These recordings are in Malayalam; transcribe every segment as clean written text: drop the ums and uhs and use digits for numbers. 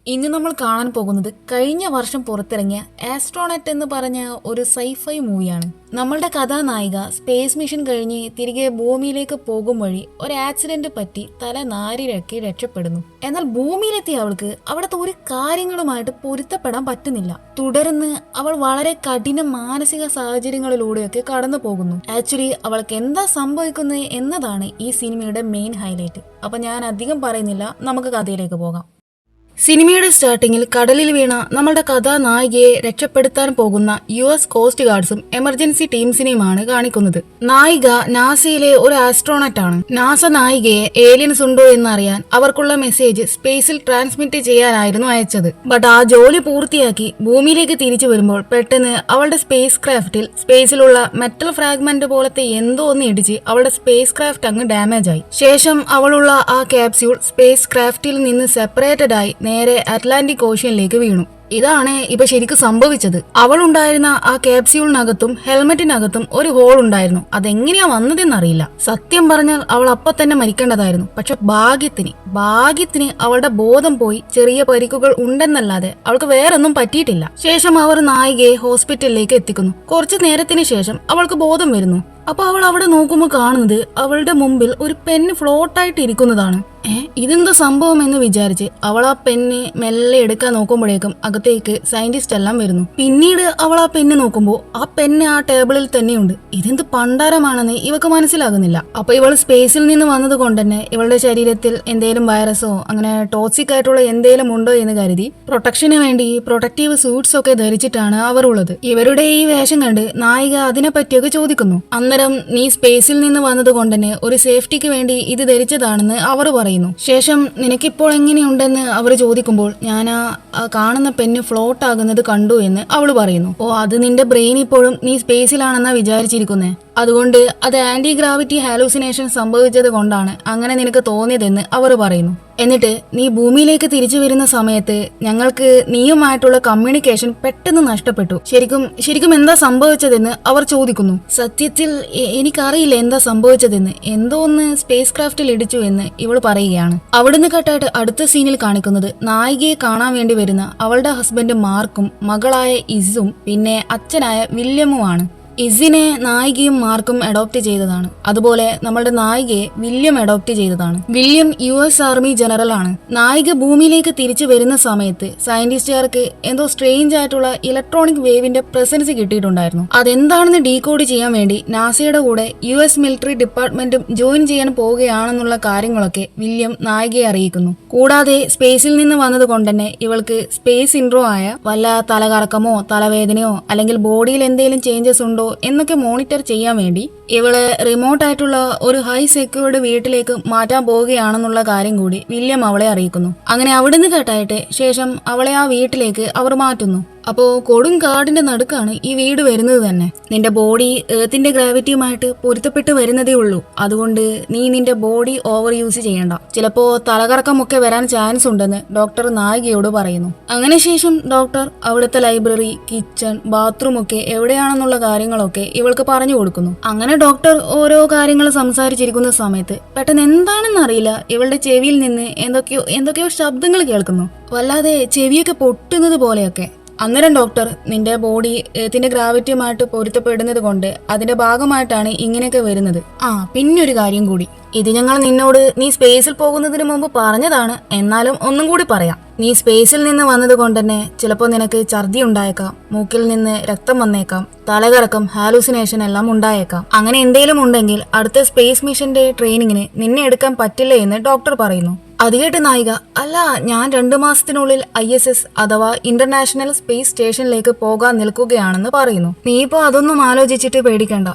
ഇന്ന് നമ്മൾ കാണാൻ പോകുന്നത് കഴിഞ്ഞ വർഷം പുറത്തിറങ്ങിയ ആസ്ട്രോണറ്റ് എന്ന് പറഞ്ഞ ഒരു സൈഫൈ മൂവിയാണ്. നമ്മളുടെ കഥാനായിക സ്പേസ് മിഷൻ കഴിഞ്ഞ് തിരികെ ഭൂമിയിലേക്ക് പോകും വഴി ഒരു ആക്സിഡന്റ് പറ്റി തല നാരിഴക്കി രക്ഷപ്പെടുന്നു. എന്നാൽ ഭൂമിയിലെത്തിയ അവൾക്ക് അവിടുത്തെ ഒരു കാര്യങ്ങളുമായിട്ട് പൊരുത്തപ്പെടാൻ പറ്റുന്നില്ല. തുടർന്ന് അവൾ വളരെ കഠിന മാനസിക സാഹചര്യങ്ങളിലൂടെയൊക്കെ കടന്നു പോകുന്നു. ആക്ച്വലി അവൾക്ക് എന്താ സംഭവിക്കുന്നത് എന്നതാണ് ഈ സിനിമയുടെ മെയിൻ ഹൈലൈറ്റ്. അപ്പൊ ഞാൻ അധികം പറയുന്നില്ല, നമുക്ക് കഥയിലേക്ക് പോകാം. സിനിമയുടെ സ്റ്റാർട്ടിങ്ങിൽ കടലിൽ വീണ നമ്മളുടെ കഥാനായികയെ രക്ഷപ്പെടുത്താൻ പോകുന്ന US കോസ്റ്റ് ഗാർഡ്സും എമർജൻസി ടീംസിനെയുമാണ് കാണിക്കുന്നത്. നായിക നാസയിലെ ഒരു ആസ്ട്രോണറ്റ് ആണ്. നാസ നായികയെ ഏലിയൻസ് ഉണ്ടോ എന്നറിയാൻ അവർക്കുള്ള മെസ്സേജ് സ്പേസിൽ ട്രാൻസ്മിറ്റ് ചെയ്യാനായിരുന്നു അയച്ചത്. ബട്ട് ആ ജോലി പൂർത്തിയാക്കി ഭൂമിയിലേക്ക് തിരിച്ചു വരുമ്പോൾ പെട്ടെന്ന് അവളുടെ സ്പേസ് ക്രാഫ്റ്റിൽ സ്പേസിലുള്ള മെറ്റൽ ഫ്രാഗ്മെന്റ് പോലത്തെ എന്തോ ഒന്ന് ഇടിച്ച് അവളുടെ സ്പേസ് ക്രാഫ്റ്റ് അങ്ങ് ഡാമേജ് ആയി. ശേഷം അവളുള്ള ആ ക്യാപ്സ്യൂൾ സ്പേസ് ക്രാഫ്റ്റിൽ നിന്ന് സെപ്പറേറ്റഡ് ആയി നേരെ അറ്റ്ലാന്റിക് ഓഷ്യനിലേക്ക് വീണു. ഇതാണ് ഇപ്പൊ ശരിക്കും സംഭവിച്ചത്. അവൾ ഉണ്ടായിരുന്ന ആ ക്യാപ്സ്യൂളിനകത്തും ഹെൽമെറ്റിനകത്തും ഒരു ഹോൾ ഉണ്ടായിരുന്നു. അതെങ്ങനെയാ വന്നതെന്നറിയില്ല. സത്യം പറഞ്ഞാൽ അവൾ അപ്പൊ തന്നെ മരിക്കേണ്ടതായിരുന്നു. പക്ഷെ ഭാഗ്യത്തിന് അവളുടെ ബോധം പോയി. ചെറിയ പരിക്കുകൾ ഉണ്ടെന്നല്ലാതെ അവൾക്ക് വേറൊന്നും പറ്റിയിട്ടില്ല. ശേഷം അവർ നായികയെ ഹോസ്പിറ്റലിലേക്ക് എത്തിക്കുന്നു. കുറച്ചു നേരത്തിന് ശേഷം അവൾക്ക് ബോധം വരുന്നു. അപ്പൊ അവൾ അവിടെ നോക്കുമ്പോൾ കാണുന്നത് അവളുടെ മുമ്പിൽ ഒരു പെന്ന് ഫ്ലോട്ടായിട്ട് ഇരിക്കുന്നതാണ്. ഇതെന്താ സംഭവം എന്ന് വിചാരിച്ച് അവൾ ആ പെന്ന് മെല്ലെ എടുക്കാൻ നോക്കുമ്പോഴേക്കും അകത്തേക്ക് സയന്റിസ്റ്റ് എല്ലാം വരുന്നു. പിന്നീട് അവൾ ആ പെന്ന് നോക്കുമ്പോൾ ആ പെന്ന് ആ ടേബിളിൽ തന്നെയുണ്ട്. ഇതെന്ത് പണ്ടാരമാണെന്ന് ഇവക്ക് മനസ്സിലാകുന്നില്ല. അപ്പൊ ഇവൾ സ്പേസിൽ നിന്ന് വന്നത് കൊണ്ട് തന്നെ ഇവളുടെ ശരീരത്തിൽ എന്തേലും വൈറസോ അങ്ങനെ ടോക്സിക് ആയിട്ടുള്ള എന്തേലും ഉണ്ടോ എന്ന് കരുതി പ്രൊട്ടക്ഷന് വേണ്ടി പ്രൊട്ടക്റ്റീവ് സൂട്ട്സ് ഒക്കെ ധരിച്ചിട്ടാണ് അവർ ഉള്ളത്. ഇവരുടെ ഈ വേഷം കണ്ട് നായിക അതിനെ പറ്റിയൊക്കെ ചോദിക്കുന്നു. അന്നേരം നീ സ്പേസിൽ നിന്ന് വന്നത് കൊണ്ട് തന്നെ ഒരു സേഫ്റ്റിക്ക് വേണ്ടി ഇത് ധരിച്ചതാണെന്ന് അവർ പറയുന്നു. ശേഷം നിനക്കിപ്പോൾ എങ്ങനെയുണ്ടെന്ന് അവർ ചോദിക്കുമ്പോൾ ഞാൻ ആ കാണുന്ന പെന്ന് ഫ്ലോട്ട് ആകുന്നത് കണ്ടു എന്ന് അവൾ പറയുന്നു. അത് നിന്റെ ബ്രെയിൻ ഇപ്പോഴും നീ സ്പേസിലാണെന്നാ വിചാരിച്ചിരിക്കുന്നേ. അതുകൊണ്ട് അത് ആന്റി ഗ്രാവിറ്റി ഹാലൂസിനേഷൻ സംഭവിച്ചത് കൊണ്ടാണ് അങ്ങനെ നിനക്ക് തോന്നിയതെന്ന് അവർ പറയുന്നു. എന്നിട്ട് നീ ഭൂമിയിലേക്ക് തിരിച്ചു വരുന്ന സമയത്ത് ഞങ്ങൾക്ക് നീയുമായിട്ടുള്ള കമ്മ്യൂണിക്കേഷൻ പെട്ടെന്ന് നഷ്ടപ്പെട്ടു. ശരിക്കും എന്താ സംഭവിച്ചതെന്ന് അവർ ചോദിക്കുന്നു. സത്യത്തിൽ എനിക്കറിയില്ല എന്താ സംഭവിച്ചതെന്ന്. എന്തോ ഒന്ന് സ്പേസ് ക്രാഫ്റ്റിൽ ഇടിച്ചു എന്ന് ഇവൾ പറയുകയാണ്. അവിടുന്ന് കട്ടായിട്ട് അടുത്ത സീനിൽ കാണിക്കുന്നത് നായികയെ കാണാൻ വേണ്ടി വരുന്ന അവളുടെ ഹസ്ബൻഡ് മാർക്കും മകളായ ഇസും പിന്നെ അച്ഛനായ വില്യമുമാണ്. ഇസിനെ നായികയും മാർക്കും അഡോപ്റ്റ് ചെയ്തതാണ്. അതുപോലെ നമ്മളുടെ നായികയെ വില്യം അഡോപ്റ്റ് ചെയ്തതാണ്. വില്യം US ആർമി ജനറൽ ആണ്. നായിക ഭൂമിയിലേക്ക് തിരിച്ചു വരുന്ന സമയത്ത് സയന്റിസ്റ്റുകാർക്ക് എന്തോ സ്ട്രേഞ്ച് ആയിട്ടുള്ള ഇലക്ട്രോണിക് വേവിന്റെ പ്രസൻസ് കിട്ടിയിട്ടുണ്ടായിരുന്നു. അതെന്താണെന്ന് ഡീകോഡ് ചെയ്യാൻ വേണ്ടി നാസയുടെ കൂടെ US മിലിറ്ററി ഡിപ്പാർട്ട്മെന്റും ജോയിൻ ചെയ്യാൻ പോവുകയാണെന്നുള്ള കാര്യങ്ങളൊക്കെ വില്യം നായികയെ അറിയിക്കുന്നു. കൂടാതെ സ്പേസിൽ നിന്ന് വന്നത് കൊണ്ട് തന്നെ ഇവൾക്ക് സ്പേസ് ഇൻട്രോ ആയ വല്ല തലകറക്കമോ തലവേദനയോ അല്ലെങ്കിൽ ബോഡിയിൽ എന്തെങ്കിലും ചേഞ്ചസ് ഉണ്ടോ എന്നൊക്കെ മോണിറ്റർ ചെയ്യാൻ വേണ്ടി ഇവള് റിമോട്ട് ആയിട്ടുള്ള ഒരു ഹൈ സെക്യൂർഡ് വീട്ടിലേക്ക് മാറ്റാൻ പോവുകയാണെന്നുള്ള കാര്യം കൂടി വില്യം അവളെ അറിയിക്കുന്നു. അങ്ങനെ അവിടുന്ന് കേട്ടായിട്ട് ശേഷം അവളെ ആ വീട്ടിലേക്ക് അവർ മാറ്റുന്നു. അപ്പോ കൊടും കാടിന്റെ നടുക്കാണ് ഈ വീട് വരുന്നത് തന്നെ. നിന്റെ ബോഡി എർത്തിന്റെ ഗ്രാവിറ്റിയുമായിട്ട് പൊരുത്തപ്പെട്ട് വരുന്നതേ ഉള്ളൂ. അതുകൊണ്ട് നീ നിന്റെ ബോഡി ഓവർ യൂസ് ചെയ്യണ്ട. ചിലപ്പോ തലകറക്കമൊക്കെ വരാൻ ചാൻസ് ഉണ്ടെന്ന് ഡോക്ടർ നായികയോട് പറയുന്നു. അങ്ങനെ ശേഷം ഡോക്ടർ അവിടുത്തെ ലൈബ്രറി, കിച്ചൺ, ബാത്റൂം ഒക്കെ എവിടെയാണെന്നുള്ള കാര്യങ്ങളൊക്കെ ഇവൾക്ക് പറഞ്ഞു കൊടുക്കുന്നു. അങ്ങനെ ഡോക്ടർ ഓരോ കാര്യങ്ങൾ സംസാരിച്ചിരിക്കുന്ന സമയത്ത് പെട്ടെന്ന് എന്താണെന്നറിയില്ല ഇവളുടെ ചെവിയിൽ നിന്ന് എന്തൊക്കെയോ ശബ്ദങ്ങൾ കേൾക്കുന്നു. വല്ലാതെ ചെവിയൊക്കെ പൊട്ടുന്നത് പോലെയൊക്കെ. അന്നേരം ഡോക്ടർ നിന്റെ ബോഡി എർത്തിന്റെ ഗ്രാവിറ്റിയുമായിട്ട് പൊരുത്തപ്പെടുന്നത് കൊണ്ട് അതിന്റെ ഭാഗമായിട്ടാണ് ഇങ്ങനെയൊക്കെ വരുന്നത്. പിന്നൊരു കാര്യം കൂടി, ഇത് ഞങ്ങൾ നിന്നോട് നീ സ്പേസിൽ പോകുന്നതിന് മുമ്പ് പറഞ്ഞതാണ്. എന്നാലും ഒന്നും കൂടി പറയാം. നീ സ്പേസിൽ നിന്ന് വന്നത് കൊണ്ട് തന്നെ ചിലപ്പോൾ നിനക്ക് ഛർദി ഉണ്ടായേക്കാം, മൂക്കിൽ നിന്ന് രക്തം വന്നേക്കാം, തലകറക്കം, ഹാലൂസിനേഷൻ എല്ലാം ഉണ്ടായേക്കാം. അങ്ങനെ എന്തെങ്കിലും ഉണ്ടെങ്കിൽ അടുത്ത സ്പേസ് മിഷന്റെ ട്രെയിനിങ്ങിന് നിന്നെ എടുക്കാൻ പറ്റില്ല എന്ന് ഡോക്ടർ പറയുന്നു. അത് കേട്ട് നായിക, അല്ല ഞാൻ 2 മാസത്തിനുള്ളിൽ ISS അഥവാ ഇന്റർനാഷണൽ സ്പേസ് സ്റ്റേഷനിലേക്ക് പോകാൻ നിൽക്കുകയാണെന്ന് പറയുന്നു. നീ ഇപ്പോ അതൊന്നും ആലോചിച്ചിട്ട് പേടിക്കണ്ട.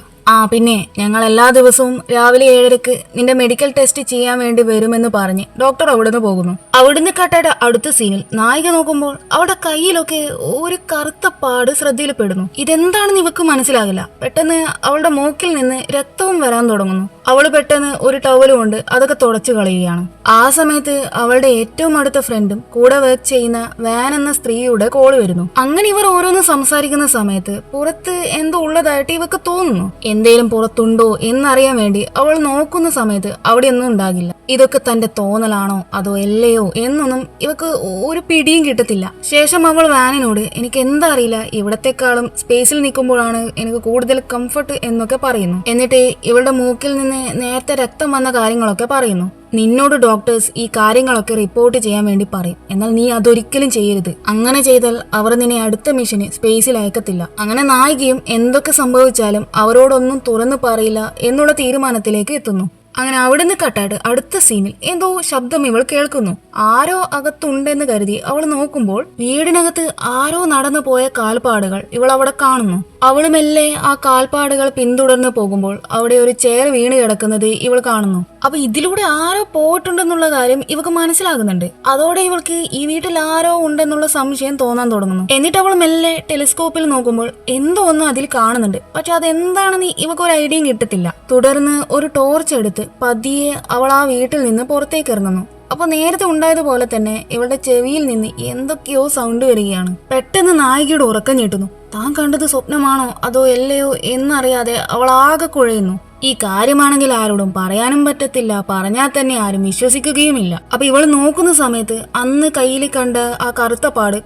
പിന്നെ ഞങ്ങൾ എല്ലാ ദിവസവും രാവിലെ 7:30 നിന്റെ മെഡിക്കൽ ടെസ്റ്റ് ചെയ്യാൻ വേണ്ടി വരുമെന്ന് പറഞ്ഞ് ഡോക്ടർ അവിടുന്ന് പോകുന്നു. അവിടുന്ന് കട്ടയുടെ അടുത്ത സീനിൽ നായിക നോക്കുമ്പോൾ അവളുടെ കയ്യിലൊക്കെ ഒരു കറുത്ത പാട് ശ്രദ്ധയിൽപ്പെടുന്നു. ഇതെന്താണെന്ന് ഇവക്ക് മനസ്സിലാകില്ല. പെട്ടെന്ന് അവളുടെ മൂക്കിൽ നിന്ന് രക്തവും വരാൻ തുടങ്ങുന്നു. അവള് പെട്ടെന്ന് ഒരു ടവല് കൊണ്ട് അതൊക്കെ തുടച്ചു കളയുകയാണ്. ആ സമയത്ത് അവളുടെ ഏറ്റവും അടുത്ത ഫ്രണ്ടും കൂടെ വർക്ക് ചെയ്യുന്ന വാൻ എന്ന സ്ത്രീയുടെ കോള് വരുന്നു. അങ്ങനെ ഇവർ ഓരോന്ന് സംസാരിക്കുന്ന സമയത്ത് പുറത്ത് എന്തോ ഉള്ളതായിട്ട് ഇവക്ക് തോന്നുന്നു. എന്തേലും പുറത്തുണ്ടോ എന്നറിയാൻ വേണ്ടി അവൾ നോക്കുന്ന സമയത്ത് അവിടെ ഒന്നും ഉണ്ടാകില്ല. ഇതൊക്കെ തന്റെ തോന്നലാണോ അതോ അല്ലയോ എന്നൊന്നും ഇവക്ക് ഒരു പിടിയും കിട്ടത്തില്ല. ശേഷം അവൾ വാനിനോട് എനിക്ക് എന്താ അറിയില്ല, ഇവിടത്തെക്കാളും സ്പേസിൽ നിൽക്കുമ്പോഴാണ് എനിക്ക് കൂടുതൽ കംഫർട്ട് എന്നൊക്കെ പറയുന്നു. എന്നിട്ട് ഇവളുടെ മൂക്കിൽ നിന്ന് നേരത്തെ രക്തം വന്ന കാര്യങ്ങളൊക്കെ പറയുന്നു. നിന്നോട് ഡോക്ടേഴ്സ് ഈ കാര്യങ്ങളൊക്കെ റിപ്പോർട്ട് ചെയ്യാൻ വേണ്ടി പറയും, എന്നാൽ നീ അതൊരിക്കലും ചെയ്യരുത്. അങ്ങനെ ചെയ്താൽ അവർ നിന്നെ അടുത്ത മിഷന് സ്പേസിൽ അയക്കത്തില്ല. അങ്ങനെ നായികയും എന്തൊക്കെ സംഭവിച്ചാലും അവരോടൊന്നും തുറന്നു പറയില്ല എന്നുള്ള തീരുമാനത്തിലേക്ക് എത്തുന്നു. അങ്ങനെ അവിടുന്ന് കട്ടായിട്ട് അടുത്ത സീനിൽ എന്തോ ശബ്ദം ഇവൾ കേൾക്കുന്നു. ആരോ അകത്തുണ്ടെന്ന് കരുതി അവൾ നോക്കുമ്പോൾ വീടിനകത്ത് ആരോ നടന്നു പോയ കാൽപ്പാടുകൾ ഇവൾ അവിടെ കാണുന്നു. അവള് മെല്ലെ ആ കാൽപ്പാടുകൾ പിന്തുടർന്ന് പോകുമ്പോൾ അവിടെ ഒരു ചെയർ വീണ് കിടക്കുന്നത് ഇവൾ കാണുന്നു. അപ്പൊ ഇതിലൂടെ ആരോ പോയിട്ടുണ്ടെന്നുള്ള കാര്യം ഇവക്ക് മനസ്സിലാകുന്നുണ്ട്. അതോടെ ഇവൾക്ക് ഈ വീട്ടിൽ ആരോ ഉണ്ടെന്നുള്ള സംശയം തോന്നാൻ തുടങ്ങുന്നു. എന്നിട്ട് അവൾ മെല്ലെ ടെലിസ്കോപ്പിൽ നോക്കുമ്പോൾ എന്തോ ഒന്ന് അതിൽ കാണുന്നുണ്ട്. പക്ഷെ അതെന്താണെന്ന് ഇവക്ക് ഒരു ഐഡിയയും കിട്ടത്തില്ല. തുടർന്ന് ഒരു ടോർച്ച് എടുത്ത് പതിയെ അവൾ ആ വീട്ടിൽ നിന്ന് പുറത്തേക്ക് ഇറങ്ങുന്നു. അപ്പൊ നേരത്തെ ഉണ്ടായതുപോലെ തന്നെ ഇവളുടെ ചെവിയിൽ നിന്ന് എന്തൊക്കെയോ സൗണ്ട് വരികയാണ്. പെട്ടെന്ന് നായികയുടെ ഉറക്കം ഞെട്ടുന്നു. താൻ കണ്ടത് സ്വപ്നമാണോ അതോ അല്ലയോ എന്നറിയാതെ അവൾ ആകെ കുഴയുന്നു. ഈ കാര്യമാണെങ്കിൽ ആരോടും പറയാനും പറ്റത്തില്ല, പറഞ്ഞാൽ തന്നെ ആരും വിശ്വസിക്കുകയുമില്ല. അപ്പൊ ഇവൾ നോക്കുന്ന സമയത്ത് അന്ന് കയ്യിൽ കണ്ട ആ കറുത്ത പാട്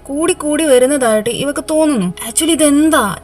കൂടി വരുന്നതായിട്ട് ഇവക്ക് തോന്നുന്നു. ആക്ച്വലി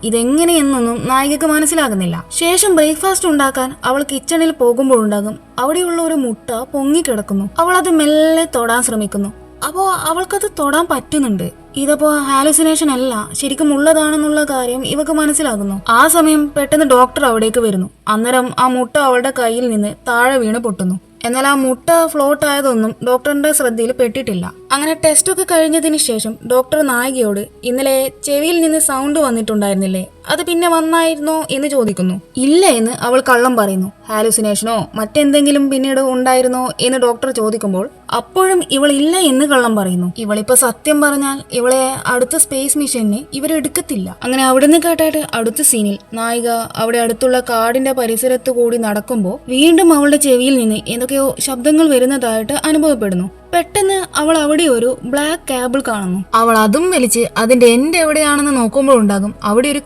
ഇതെങ്ങനെയെന്നൊന്നും നായികക്ക് മനസ്സിലാകുന്നില്ല. ശേഷം ബ്രേക്ക്ഫാസ്റ്റ് ഉണ്ടാക്കാൻ അവൾ കിച്ചണിൽ പോകുമ്പോഴുണ്ടാകും അവിടെയുള്ള ഒരു മുട്ട പൊങ്ങിക്കിടക്കുന്നു. അവൾ അത് മെല്ലെ തൊടാൻ ശ്രമിക്കുന്നു. അപ്പോ അവൾക്കത് തൊടാൻ പറ്റുന്നുണ്ട്. ഇതപ്പോ ഹാലുസിനേഷൻ അല്ല, ശരിക്കും ഉള്ളതാണെന്നുള്ള കാര്യം ഇവക്ക് മനസ്സിലാകുന്നു. ആ സമയം പെട്ടെന്ന് ഡോക്ടർ അവിടേക്ക് വരുന്നു. അന്നേരം ആ മുട്ട അവളുടെ കയ്യിൽ നിന്ന് താഴെ വീണ് പൊട്ടുന്നു. എന്നാൽ ആ മുട്ട ഫ്ലോട്ട് ആയതൊന്നും ഡോക്ടറിന്റെ ശ്രദ്ധയിൽ പെട്ടിട്ടില്ല. അങ്ങനെ ടെസ്റ്റ് ഒക്കെ കഴിഞ്ഞതിന് ശേഷം ഡോക്ടർ നായികയോട് ഇന്നലെ ചെവിയിൽ നിന്ന് സൗണ്ട് വന്നിട്ടുണ്ടായിരുന്നില്ലേ, അത് പിന്നെ വന്നായിരുന്നോ എന്ന് ചോദിക്കുന്നു. ഇല്ല എന്ന് അവൾ കള്ളം പറയുന്നു. ഹാലുസിനേഷനോ മറ്റെന്തെങ്കിലും പിന്നീട് ഉണ്ടായിരുന്നോ എന്ന് ഡോക്ടർ ചോദിക്കുമ്പോൾ അപ്പോഴും ഇവൾ ഇല്ല എന്ന് കള്ളം പറയുന്നു. ഇവളിപ്പോ സത്യം പറഞ്ഞാൽ ഇവളെ അടുത്ത സ്പേസ് മിഷന് ഇവരെടുക്കത്തില്ല. അങ്ങനെ അവിടുന്ന് കേട്ടായിട്ട് അടുത്ത സീനിൽ നായിക അവിടെ അടുത്തുള്ള കാടിന്റെ പരിസരത്ത് കൂടി നടക്കുമ്പോൾ വീണ്ടും അവളുടെ ചെവിയിൽ നിന്ന് എന്തൊക്കെയോ ശബ്ദങ്ങൾ വരുന്നതായിട്ട് അനുഭവപ്പെടുന്നു. പെട്ടെന്ന് അവൾ അവിടെ ഒരു ബ്ലാക്ക് കേബിൾ കാണുന്നു. അവൾ അതും വലിച്ച് അതിന്റെ എൻഡ് എവിടെയാണെന്ന് നോക്കുമ്പോഴുണ്ടാകും അവിടെ ഒരു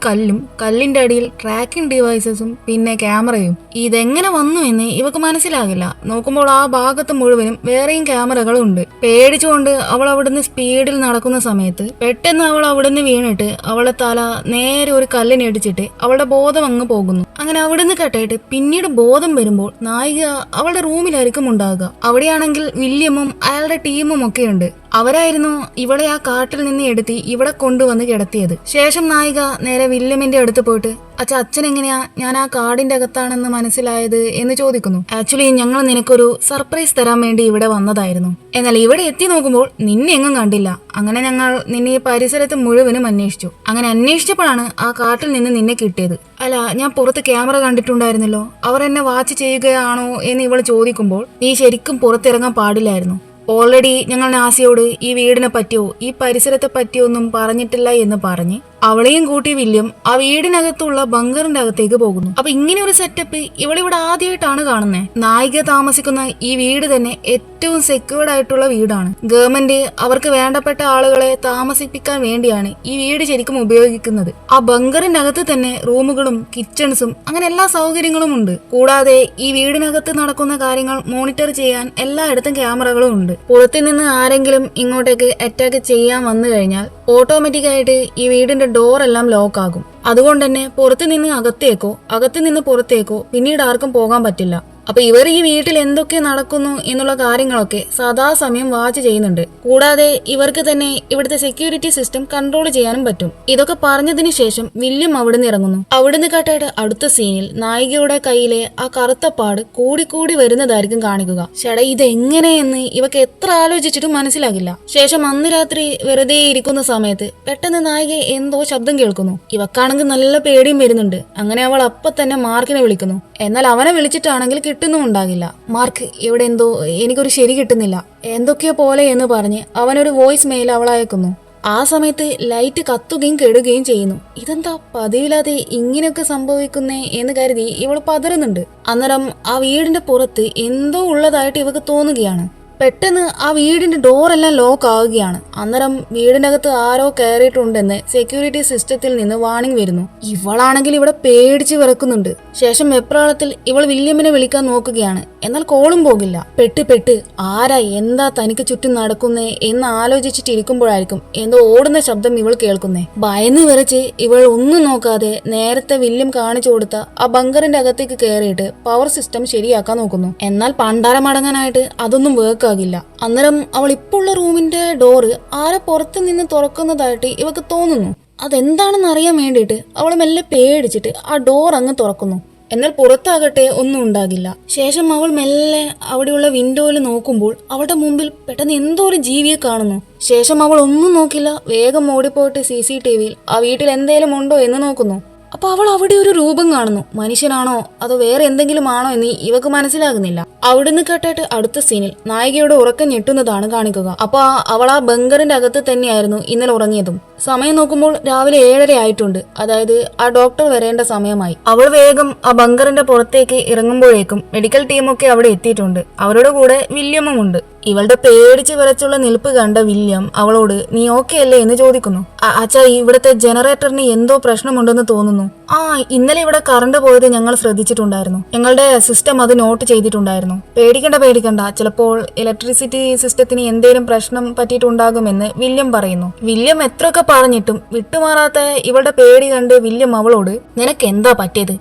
കല്ലിന്റെ അടിയിൽ ട്രാക്കിംഗ് ഡിവൈസസും പിന്നെ ക്യാമറയും. ഇതെങ്ങനെ വന്നു എന്ന് ഇവക്ക് മനസ്സിലാകില്ല. നോക്കുമ്പോൾ ആ ഭാഗത്ത് മുഴുവനും വേറെയും ക്യാമറകളും ഉണ്ട്. പേടിച്ചുകൊണ്ട് അവൾ അവിടുന്ന് സ്പീഡിൽ നടക്കുന്ന സമയത്ത് പെട്ടെന്ന് അവൾ അവിടുന്ന് വീണിട്ട് അവളുടെ തല നേരെ ഒരു കല്ലിനടിച്ചിട്ട് അവളുടെ ബോധം അങ്ങ് പോകുന്നു. അങ്ങനെ അവിടുന്ന് കെട്ടായിട്ട് പിന്നീട് ബോധം വരുമ്പോൾ നായിക അവളുടെ റൂമിലായിരിക്കും ഉണ്ടാകുക. അവിടെയാണെങ്കിൽ വില്യമും അയാളുടെ ടീമും ഒക്കെ ഉണ്ട്. അവരായിരുന്നു ഇവളെ ആ കാട്ടിൽ നിന്ന് എടുത്തി ഇവിടെ കൊണ്ടുവന്ന് കിടത്തിയത്. ശേഷം നായിക നേരെ വില്യമിന്റെ അടുത്ത് പോയിട്ട് അച്ഛൻ എങ്ങനെയാ ഞാൻ ആ കാടിന്റെ അകത്താണെന്ന് മനസ്സിലായത് എന്ന് ചോദിക്കുന്നു. ആക്ച്വലി ഞങ്ങൾ നിനക്കൊരു സർപ്രൈസ് തരാൻ വേണ്ടി ഇവിടെ വന്നതായിരുന്നു, എന്നാൽ ഇവിടെ എത്തി നോക്കുമ്പോൾ നിന്നെ എങ്ങും കണ്ടില്ല. അങ്ങനെ ഞങ്ങൾ നിന്നെ ഈ പരിസരത്ത് മുഴുവനും അന്വേഷിച്ചു. അങ്ങനെ അന്വേഷിച്ചപ്പോഴാണ് ആ കാട്ടിൽ നിന്ന് നിന്നെ കിട്ടിയത്. അല്ല, ഞാൻ പുറത്ത് ക്യാമറ കണ്ടിട്ടുണ്ടായിരുന്നല്ലോ, അവർ എന്നെ വാച്ച് ചെയ്യുകയാണോ എന്ന് ഇവൾ ചോദിക്കുമ്പോൾ നീ ശരിക്കും പുറത്തിറങ്ങാൻ പാടില്ലായിരുന്നു. ഓൾറെഡി ഞങ്ങൾ നാസിയോട് ഈ വീടിനെ പറ്റിയോ ഈ പരിസരത്തെ പറ്റിയോ ഒന്നും പറഞ്ഞിട്ടില്ല എന്ന് പറഞ്ഞ് അവളെയും കൂട്ടി വില്യം ആ വീടിനകത്തുള്ള ബങ്കറിന്റെ അകത്തേക്ക് പോകുന്നു. അപ്പൊ ഇങ്ങനെ ഒരു സെറ്റപ്പ് ഇവളിവിടെ ആദ്യമായിട്ടാണ് കാണുന്നത്. നായിക താമസിക്കുന്ന ഈ വീട് തന്നെ ഏറ്റവും സെക്യൂർഡ് ആയിട്ടുള്ള വീടാണ്. ഗവൺമെന്റ് അവർക്ക് വേണ്ടപ്പെട്ട ആളുകളെ താമസിപ്പിക്കാൻ വേണ്ടിയാണ് ഈ വീട് ശരിക്കും ഉപയോഗിക്കുന്നത്. ആ ബങ്കറിന്റെ അകത്ത് തന്നെ റൂമുകളും കിച്ചൺസും അങ്ങനെ എല്ലാ സൗകര്യങ്ങളും ഉണ്ട്. കൂടാതെ ഈ വീടിനകത്ത് നടക്കുന്ന കാര്യങ്ങൾ മോണിറ്റർ ചെയ്യാൻ എല്ലായിടത്തും ക്യാമറകളും ഉണ്ട്. പുറത്തു നിന്ന് ആരെങ്കിലും ഇങ്ങോട്ടേക്ക് അറ്റാക്ക് ചെയ്യാൻ വന്നു കഴിഞ്ഞാൽ ഓട്ടോമാറ്റിക് ആയിട്ട് ഈ വീടിന്റെ ഡോർ എല്ലാം ലോക്ക് ആകും. അതുകൊണ്ട് തന്നെ പുറത്തു നിന്ന് അകത്തേക്കോ അകത്തു നിന്ന് പുറത്തേക്കോ പിന്നീട് ആർക്കും പോകാൻ പറ്റില്ല. അപ്പൊ ഇവർ ഈ വീട്ടിൽ എന്തൊക്കെ നടക്കുന്നു എന്നുള്ള കാര്യങ്ങളൊക്കെ സദാസമയം വാച്ച് ചെയ്യുന്നുണ്ട്. കൂടാതെ ഇവർക്ക് തന്നെ ഇവിടുത്തെ സെക്യൂരിറ്റി സിസ്റ്റം കൺട്രോൾ ചെയ്യാനും പറ്റും. ഇതൊക്കെ പറഞ്ഞതിന് ശേഷം വില്യം അവിടുന്ന് ഇറങ്ങുന്നു. അവിടുന്ന് കേട്ടായിട്ട് അടുത്ത സീനിൽ നായികയുടെ കയ്യിലെ ആ കറുത്ത പാട് കൂടി വരുന്നതായിരിക്കും കാണിക്കുക. ചേട്ടാ, ഇതെങ്ങനെയെന്ന് ഇവക്ക് എത്ര ആലോചിച്ചിട്ടും മനസ്സിലാകില്ല. ശേഷം അന്ന് രാത്രി വെറുതെ ഇരിക്കുന്ന സമയത്ത് പെട്ടെന്ന് നായിക എന്തോ ശബ്ദം കേൾക്കുന്നു. ഇവക്കാണെങ്കിൽ നല്ല പേടിയും വരുന്നുണ്ട്. അങ്ങനെ അവൾ അപ്പൊ തന്നെ മാർക്കിനെ വിളിക്കുന്നു. എന്നാൽ അവനെ വിളിച്ചിട്ടാണെങ്കിൽ കിട്ടുന്നുണ്ടാകില്ല. മാർക്ക്, ഇവിടെ എന്തോ എനിക്കൊരു ശരി കിട്ടുന്നില്ല, എന്തൊക്കെയോ പോലെ എന്ന് പറഞ്ഞ് അവനൊരു വോയിസ് മെയിൽ അവൾ അയക്കുന്നു. ആ സമയത്ത് ലൈറ്റ് കത്തുകയും കെടുകയും ചെയ്യുന്നു. ഇതെന്താ പതിവില്ലാതെ ഇങ്ങനെയൊക്കെ സംഭവിക്കുന്നേ എന്ന് കരുതി ഇവൾ പതറുന്നുണ്ട്. അന്നേരം ആ വീടിന്റെ പുറത്ത് എന്തോ ഉള്ളതായിട്ട് ഇവക്ക് തോന്നുകയാണ്. പെട്ടെന്ന് ആ വീടിന്റെ ഡോറെല്ലാം ലോക്ക് ആവുകയാണ്. അന്നേരം വീടിനകത്ത് ആരോ കയറിയിട്ടുണ്ടെന്ന് സെക്യൂരിറ്റി സിസ്റ്റത്തിൽ നിന്ന് വാണിംഗ് വരുന്നു. ഇവളാണെങ്കിൽ ഇവിടെ പേടിച്ച് വിറക്കുന്നുണ്ട്. ശേഷം വെപ്രാളത്തിൽ ഇവൾ വില്യമിനെ വിളിക്കാൻ നോക്കുകയാണ്. എന്നാൽ കോളും പോകില്ല. പെട്ട് ആരാ എന്താ തനിക്ക് ചുറ്റും നടക്കുന്നേ എന്ന് ആലോചിച്ചിട്ടിരിക്കുമ്പോഴായിരിക്കും എന്തോ ഓടുന്ന ശബ്ദം ഇവൾ കേൾക്കുന്നേ. ഭയന്ന് വിറച്ച് ഇവൾ ഒന്നും നോക്കാതെ നേരത്തെ വില്യം കാണിച്ചു കൊടുത്ത ആ ബങ്കറിന്റെ അകത്തേക്ക് കയറിയിട്ട് പവർ സിസ്റ്റം ശരിയാക്കാൻ നോക്കുന്നു. എന്നാൽ പണ്ടാരമടങ്ങാനായിട്ട് അതൊന്നും വേക്കാ. അന്നേരം അവൾ ഇപ്പോൾ ഉള്ള റൂമിന്റെ ഡോറ് ആരെ പുറത്തു നിന്ന് തുറക്കുന്നതായിട്ട് ഇവക്ക് തോന്നുന്നു. അതെന്താണെന്ന് അറിയാൻ വേണ്ടിയിട്ട് അവൾ മെല്ലെ പേടിച്ചിട്ട് ആ ഡോർ അങ്ങ് തുറക്കുന്നു. എന്നാൽ പുറത്താകട്ടെ ഒന്നും ഉണ്ടാകില്ല. ശേഷം അവൾ മെല്ലെ അവിടെയുള്ള വിൻഡോയിൽ നോക്കുമ്പോൾ അവളുടെ മുമ്പിൽ പെട്ടെന്ന് എന്തോ ഒരു ജീവിയെ കാണുന്നു. ശേഷം അവൾ ഒന്നും നോക്കില്ല, വേഗം ഓടിപ്പോയിട്ട് CCTVയിൽ ആ വീട്ടിൽ എന്തേലും ഉണ്ടോ എന്ന് നോക്കുന്നു. അപ്പൊ അവൾ അവിടെ ഒരു രൂപം കാണുന്നു. മനുഷ്യനാണോ അതോ വേറെ എന്തെങ്കിലും ആണോ എന്ന് ഇവക്ക് മനസ്സിലാകുന്നില്ല. അവിടുന്ന് കേട്ടിട്ട് അടുത്ത സീനിൽ നായികയുടെ ഉറക്കം ഞെട്ടുന്നതാണ് കാണിക്കുക. അപ്പൊ അവൾ ആ ബങ്കറിന്റെ അകത്ത് തന്നെയായിരുന്നു ഇന്നലെ ഉറങ്ങിയതും. സമയം നോക്കുമ്പോൾ രാവിലെ 7:30 ആയിട്ടുണ്ട്. അതായത് ആ ഡോക്ടർ വരേണ്ട സമയമായി. അവൾ വേഗം ആ ബങ്കറിന്റെ പുറത്തേക്ക് ഇറങ്ങുമ്പോഴേക്കും മെഡിക്കൽ ടീമൊക്കെ അവിടെ എത്തിയിട്ടുണ്ട്. അവരുടെ കൂടെ വില്യമും ഉണ്ട്. ഇവളുടെ പേടിച്ച് വിറച്ചുള്ള നിൽപ്പ് കണ്ട വില്യം അവളോട് നീ ഓക്കെ അല്ലേ എന്ന് ചോദിക്കുന്നു. അച്ഛാ, ഇവിടുത്തെ ജനറേറ്ററിന് എന്തോ പ്രശ്നമുണ്ടെന്ന് തോന്നുന്നു. ഇന്നലെ ഇവിടെ കറണ്ട് പോയത് ഞങ്ങൾ ശ്രദ്ധിച്ചിട്ടുണ്ടായിരുന്നു. ഞങ്ങളുടെ സിസ്റ്റം അത് നോട്ട് ചെയ്തിട്ടുണ്ടായിരുന്നു. പേടിക്കണ്ട, ചിലപ്പോൾ ഇലക്ട്രിസിറ്റി സിസ്റ്റത്തിന് എന്തേലും പ്രശ്നം പറ്റിയിട്ടുണ്ടാകുമെന്ന് വില്യം പറയുന്നു. വില്യം എത്രയൊക്കെ പറഞ്ഞിട്ടും വിട്ടുമാറാത്ത ഇവളുടെ പേടി കണ്ട് വില്യം അവളോട് നിനക്ക് എന്താ പറ്റിയത്,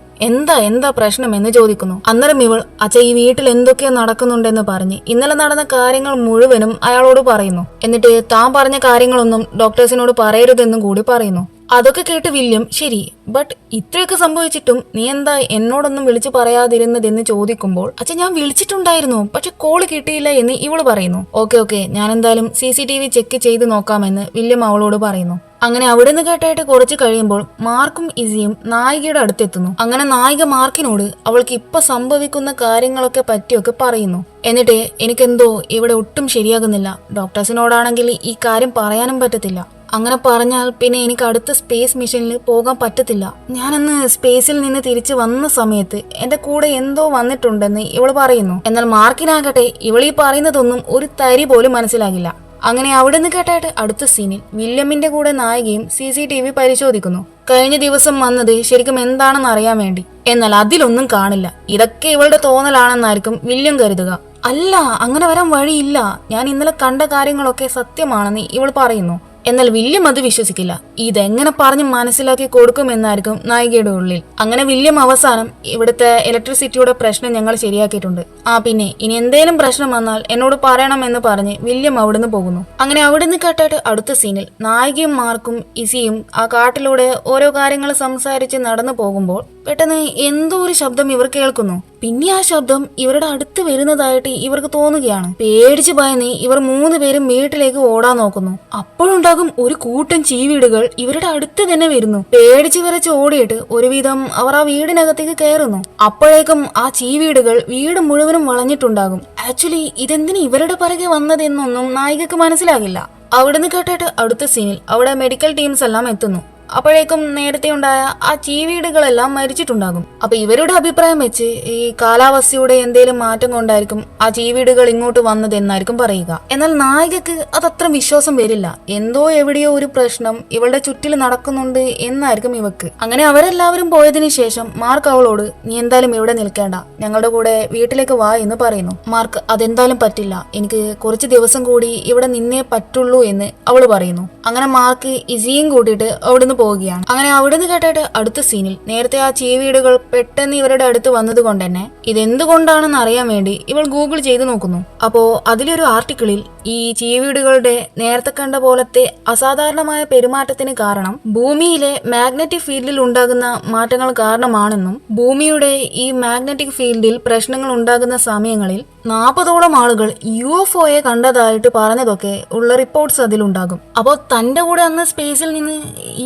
എന്താ പ്രശ്നം എന്ന് ചോദിക്കുന്നു. അന്നേരം ഇവൾ ഈ വീട്ടിൽ എന്തൊക്കെയോ നടക്കുന്നുണ്ടെന്ന് പറഞ്ഞ് ഇന്നലെ നടന്ന കാര്യങ്ങൾ മുഴുവനും അയാളോട് പറയുന്നു. എന്നിട്ട് താൻ പറഞ്ഞ കാര്യങ്ങളൊന്നും ഡോക്ടേഴ്സിനോട് പറയരുതെന്നും കൂടി പറയുന്നു. അതൊക്കെ കേട്ട് വില്യം ശരി, ബട്ട് ഇത്രയൊക്കെ സംഭവിച്ചിട്ടും നീ എന്താ എന്നോടൊന്നും വിളിച്ചു പറയാതിരുന്നതെന്ന് ചോദിക്കുമ്പോൾ ഞാൻ വിളിച്ചിട്ടുണ്ടായിരുന്നു, പക്ഷെ കോള് കിട്ടിയില്ല എന്ന് ഇവള് പറയുന്നു. ഓക്കെ ഞാൻ എന്തായാലും CCTV ചെക്ക് ചെയ്ത് നോക്കാമെന്ന് വില്യം അവളോട് പറയുന്നു. അങ്ങനെ അവിടെ നിന്ന് കേട്ടായിട്ട് കുറച്ച് കഴിയുമ്പോൾ മാർക്കും ഇസിയും നായികയുടെ അടുത്തെത്തുന്നു. അങ്ങനെ നായിക മാർക്കിനോട് അവൾക്ക് ഇപ്പൊ സംഭവിക്കുന്ന കാര്യങ്ങളൊക്കെ പറ്റിയൊക്കെ പറയുന്നു. എന്നിട്ട് എനിക്കെന്തോ ഇവിടെ ഒട്ടും ശരിയാകുന്നില്ല, ഡോക്ടേഴ്സിനോടാണെങ്കിൽ ഈ കാര്യം പറയാനും പറ്റത്തില്ല. അങ്ങനെ പറഞ്ഞാൽ പിന്നെ എനിക്ക് അടുത്ത സ്പേസ് മിഷനിൽ പോകാൻ പറ്റത്തില്ല. ഞാനന്ന് സ്പേസിൽ നിന്ന് തിരിച്ചു വന്ന സമയത്ത് എന്റെ കൂടെ എന്തോ വന്നിട്ടുണ്ടെന്ന് ഇവള് പറയുന്നു. എന്നാൽ മാർക്കിനാകട്ടെ ഇവളീ പറയുന്നതൊന്നും ഒരു തരി പോലും മനസ്സിലാകില്ല. അങ്ങനെ അവിടെ നിന്ന് കേട്ടായിട്ട് അടുത്ത സീനിൽ വില്യമിന്റെ കൂടെ നായികയും CCTV പരിശോധിക്കുന്നു. കഴിഞ്ഞ ദിവസം വന്നത് ശരിക്കും എന്താണെന്ന് അറിയാൻ വേണ്ടി. എന്നാൽ അതിലൊന്നും കാണില്ല. ഇതൊക്കെ ഇവളുടെ തോന്നലാണെന്നായിരിക്കും വില്യം കരുതുക. അല്ല, അങ്ങനെ വരാൻ വഴിയില്ല, ഞാൻ ഇന്നലെ കണ്ട കാര്യങ്ങളൊക്കെ സത്യമാണെന്ന് ഇവൾ പറയുന്നു. എന്നാൽ വില്യം അത് വിശ്വസിക്കില്ല. ഇതെങ്ങനെ പറഞ്ഞ് മനസ്സിലാക്കി കൊടുക്കുമെന്നായിരിക്കും നായികയുടെ ഉള്ളിൽ. അങ്ങനെ വില്യം അവസാനം ഇവിടുത്തെ ഇലക്ട്രിസിറ്റിയുടെ പ്രശ്നം ഞങ്ങൾ ശരിയാക്കിയിട്ടുണ്ട്, പിന്നെ ഇനി എന്തേലും പ്രശ്നം വന്നാൽ എന്നോട് പറയണമെന്ന് പറഞ്ഞ് വില്യം അവിടുന്ന് പോകുന്നു. അങ്ങനെ അവിടുന്ന് കേട്ടായിട്ട് അടുത്ത സീനിൽ നായികയും മാർക്കും ഇസിയും ആ കാട്ടിലൂടെ ഓരോ കാര്യങ്ങൾ സംസാരിച്ച് നടന്നു പോകുമ്പോൾ പെട്ടെന്ന് എന്തോ ഒരു ശബ്ദം ഇവർ കേൾക്കുന്നു. പിന്നെ ആ ശബ്ദം ഇവരുടെ അടുത്ത് വരുന്നതായിട്ട് ഇവർക്ക് തോന്നുകയാണ്. പേടിച്ച് ഭയന്ന് ഇവർ 3 പേരും വീട്ടിലേക്ക് ഓടാൻ നോക്കുന്നു. അപ്പോഴുണ്ടാകും ഒരു കൂട്ടം ചീവീടുകൾ ഇവരുടെ അടുത്ത് തന്നെ വരുന്നു. പേടിച്ച് വിറച്ച് ഓടിയിട്ട് ഒരുവിധം അവർ ആ വീടിനകത്തേക്ക് കയറുന്നു. അപ്പോഴേക്കും ആ ചീവീടുകൾ വീട് മുഴുവനും വളഞ്ഞിട്ടുണ്ടാകും. ആക്ച്വലി ഇതെന്തിന് ഇവരുടെ പിറകെ വന്നതെന്നൊന്നും നായികക്ക് മനസ്സിലാകില്ല. അവിടുന്ന് കേട്ടിട്ട് അടുത്ത സീനിൽ അവിടെ മെഡിക്കൽ ടീംസ് എല്ലാം എത്തുന്നു. അപ്പോഴേക്കും നേരത്തെ ഉണ്ടായ ആ ചീവീടുകളെല്ലാം മരിച്ചിട്ടുണ്ടാകും. അപ്പൊ ഇവരുടെ അഭിപ്രായം വെച്ച് ഈ കാലാവസ്ഥയുടെ എന്തേലും മാറ്റം കൊണ്ടായിരിക്കും ആ ചീവീടുകൾ ഇങ്ങോട്ട് വന്നതെന്നായിരിക്കും പറയുക. എന്നാൽ നായികക്ക് അതത്ര വിശ്വാസം വരില്ല. എന്തോ എവിടെയോ ഒരു പ്രശ്നം ഇവളുടെ ചുറ്റിൽ നടക്കുന്നുണ്ട് എന്നായിരിക്കും ഇവക്ക്. അങ്ങനെ അവരെല്ലാവരും പോയതിനു ശേഷം മാർക്ക് അവളോട് നീ എന്തായാലും ഇവിടെ നിൽക്കേണ്ട, ഞങ്ങളുടെ കൂടെ വീട്ടിലേക്ക് വാ എന്ന് പറയുന്നു. മാർക്ക് അതെന്തായാലും പറ്റില്ല, എനിക്ക് കുറച്ച് ദിവസം കൂടി ഇവിടെ നിന്നേ പറ്റുള്ളൂ എന്ന് അവള് പറയുന്നു. അങ്ങനെ മാർക്ക് ഇസിയും കൂട്ടിയിട്ട് അവിടുന്ന് പോവുകയാണ്. അങ്ങനെ അവിടുന്ന് കേട്ടിട്ട് അടുത്ത സീനിൽ നേരത്തെ ആ ചീവീടുകൾ പെട്ടെന്ന് ഇവരുടെ അടുത്ത് വന്നത് കൊണ്ട് തന്നെ ഇതെന്തുകൊണ്ടാണെന്ന് അറിയാൻ വേണ്ടി ഇവൾ ഗൂഗിൾ ചെയ്ത് നോക്കുന്നു. അപ്പോ അതിലൊരു ആർട്ടിക്കിളിൽ ഈ ചീവീടുകളുടെ നേരത്തെ കണ്ട പോലത്തെ അസാധാരണമായ പെരുമാറ്റത്തിന് കാരണം ഭൂമിയിലെ മാഗ്നറ്റിക് ഫീൽഡിൽ ഉണ്ടാകുന്ന മാറ്റങ്ങൾ കാരണമാണെന്നും ഭൂമിയുടെ ഈ മാഗ്നറ്റിക് ഫീൽഡിൽ പ്രശ്നങ്ങൾ ഉണ്ടാകുന്ന സമയങ്ങളിൽ 40ഓളം ആളുകൾ UFOയെ കണ്ടതായിട്ട് പറഞ്ഞതൊക്കെ ഉള്ള റിപ്പോർട്ട്സ് അതിലുണ്ടാകും. അപ്പോൾ തന്റെ കൂടെ അന്ന് സ്പേസിൽ നിന്ന്